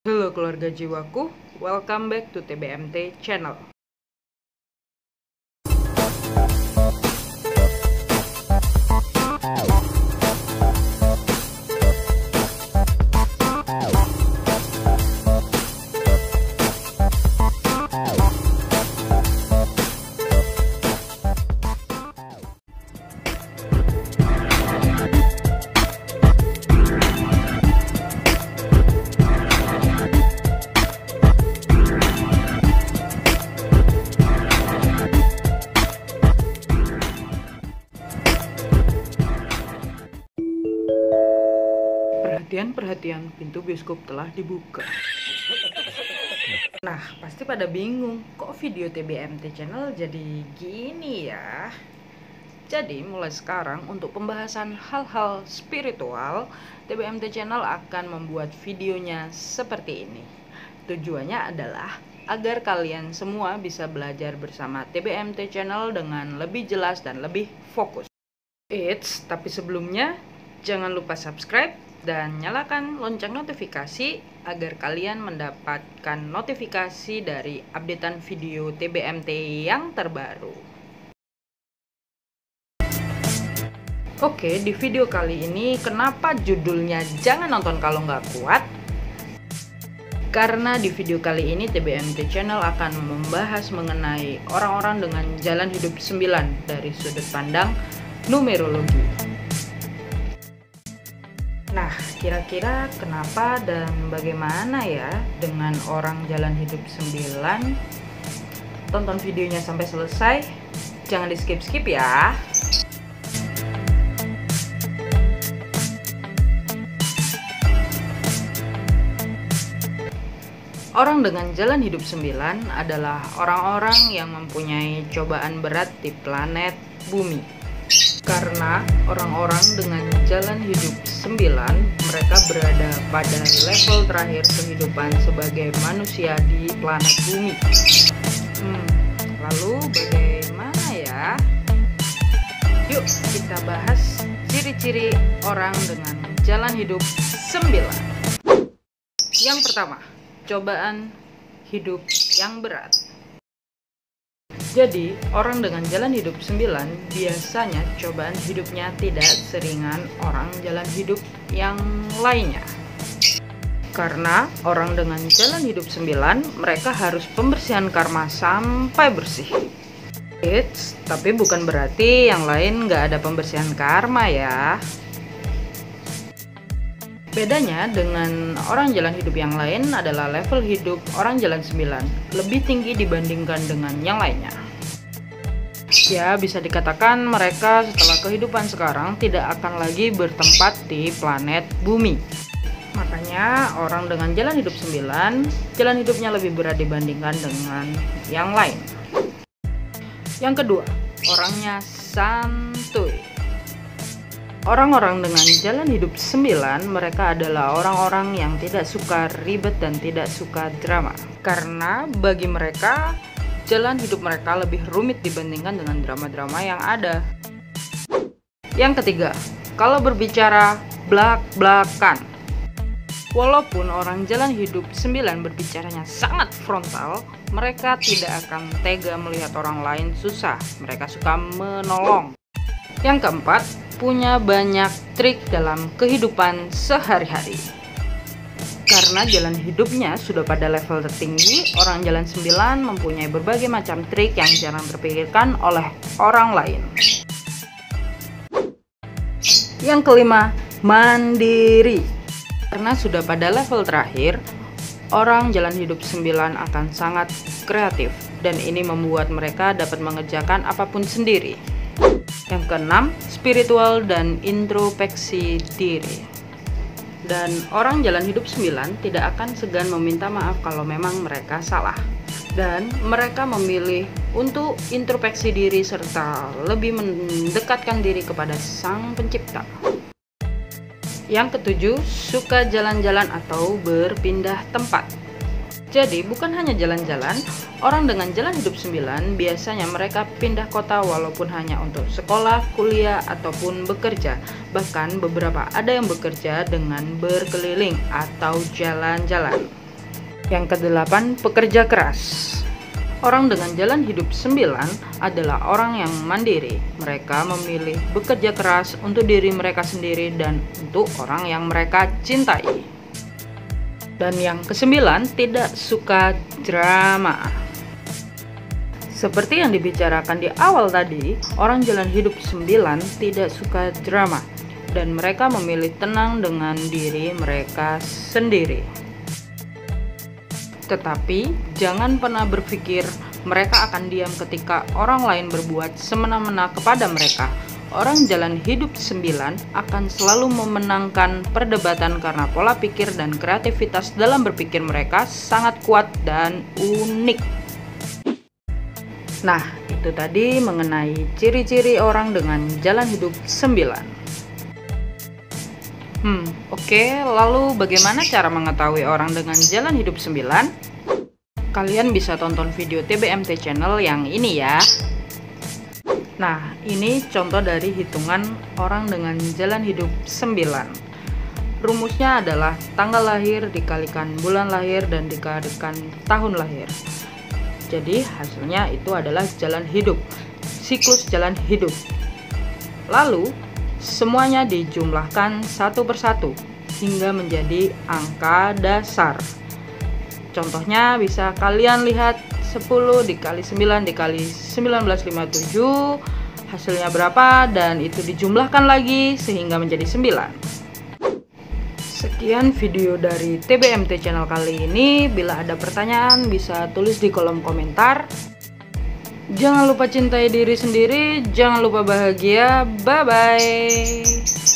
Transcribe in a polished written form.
Halo keluarga jiwaku, welcome back to TBMT channel. Perhatian, pintu bioskop telah dibuka. Nah, pasti pada bingung, kok video TBMT channel jadi gini ya? Jadi, mulai sekarang untuk pembahasan hal-hal spiritual, TBMT channel akan membuat videonya seperti ini. Tujuannya adalah agar kalian semua bisa belajar bersama TBMT channel dengan lebih jelas dan lebih fokus. Tapi sebelumnya, jangan lupa subscribe dan nyalakan lonceng notifikasi agar kalian mendapatkan notifikasi dari updatean video TBMT yang terbaru. Oke, di video kali ini kenapa judulnya jangan nonton kalau nggak kuat? Karena di video kali ini TBMT channel akan membahas mengenai orang-orang dengan jalan hidup 9 dari sudut pandang numerologi. Nah, kira-kira kenapa dan bagaimana ya dengan orang jalan hidup 9? Tonton videonya sampai selesai, jangan di skip-skip ya. Orang dengan jalan hidup 9 adalah orang-orang yang mempunyai cobaan berat di planet Bumi. Karena orang-orang dengan jalan hidup 9, mereka berada pada level terakhir kehidupan sebagai manusia di planet Bumi. Lalu bagaimana ya? Yuk kita bahas ciri-ciri orang dengan jalan hidup 9. Yang pertama, cobaan hidup yang berat. Jadi, orang dengan jalan hidup 9 biasanya cobaan hidupnya tidak seringan orang jalan hidup yang lainnya. Karena orang dengan jalan hidup 9, mereka harus pembersihan karma sampai bersih. Tapi bukan berarti yang lain nggak ada pembersihan karma ya. Bedanya dengan orang jalan hidup yang lain adalah level hidup orang jalan 9 lebih tinggi dibandingkan dengan yang lainnya. Ya, bisa dikatakan mereka setelah kehidupan sekarang tidak akan lagi bertempat di planet Bumi. Makanya orang dengan jalan hidup 9, jalan hidupnya lebih berat dibandingkan dengan yang lain. Yang kedua, orangnya santuy. Orang-orang dengan jalan hidup 9, mereka adalah orang-orang yang tidak suka ribet dan tidak suka drama. Karena bagi mereka, jalan hidup mereka lebih rumit dibandingkan dengan drama-drama yang ada. Yang ketiga, kalau berbicara blak-blakan. Walaupun orang jalan hidup 9 berbicaranya sangat frontal, mereka tidak akan tega melihat orang lain susah. Mereka suka menolong. Yang keempat, punya banyak trik dalam kehidupan sehari-hari. Karena jalan hidupnya sudah pada level tertinggi, orang jalan 9 mempunyai berbagai macam trik yang jarang terpikirkan oleh orang lain. Yang kelima, mandiri. Karena sudah pada level terakhir, orang jalan hidup 9 akan sangat kreatif dan ini membuat mereka dapat mengerjakan apapun sendiri. Yang keenam, spiritual dan introspeksi diri. Dan orang jalan hidup 9 tidak akan segan meminta maaf kalau memang mereka salah. Dan mereka memilih untuk introspeksi diri serta lebih mendekatkan diri kepada Sang Pencipta. Yang ketujuh, suka jalan-jalan atau berpindah tempat. Jadi bukan hanya jalan-jalan, orang dengan jalan hidup 9 biasanya mereka pindah kota walaupun hanya untuk sekolah, kuliah, ataupun bekerja. Bahkan beberapa ada yang bekerja dengan berkeliling atau jalan-jalan. Yang kedelapan, pekerja keras. Orang dengan jalan hidup 9 adalah orang yang mandiri. Mereka memilih bekerja keras untuk diri mereka sendiri dan untuk orang yang mereka cintai. Dan yang ke-9, tidak suka drama. Seperti yang dibicarakan di awal tadi, orang jalan hidup 9 tidak suka drama dan mereka memilih tenang dengan diri mereka sendiri. Tetapi jangan pernah berpikir mereka akan diam ketika orang lain berbuat semena-mena kepada mereka. Orang jalan hidup 9 akan selalu memenangkan perdebatan karena pola pikir dan kreativitas dalam berpikir mereka sangat kuat dan unik. Nah, itu tadi mengenai ciri-ciri orang dengan jalan hidup 9. Oke, lalu bagaimana cara mengetahui orang dengan jalan hidup 9? Kalian bisa tonton video TBMT channel yang ini ya. Nah, ini contoh dari hitungan orang dengan jalan hidup 9. Rumusnya adalah tanggal lahir dikalikan bulan lahir dan dikalikan tahun lahir. Jadi hasilnya itu adalah jalan hidup, siklus jalan hidup. Lalu semuanya dijumlahkan satu persatu hingga menjadi angka dasar. Contohnya bisa kalian lihat 10 dikali 9 dikali 1957, hasilnya berapa, dan itu dijumlahkan lagi sehingga menjadi 9. Sekian video dari TBMT channel kali ini. Bila ada pertanyaan bisa tulis di kolom komentar. Jangan lupa cintai diri sendiri, jangan lupa bahagia. Bye bye.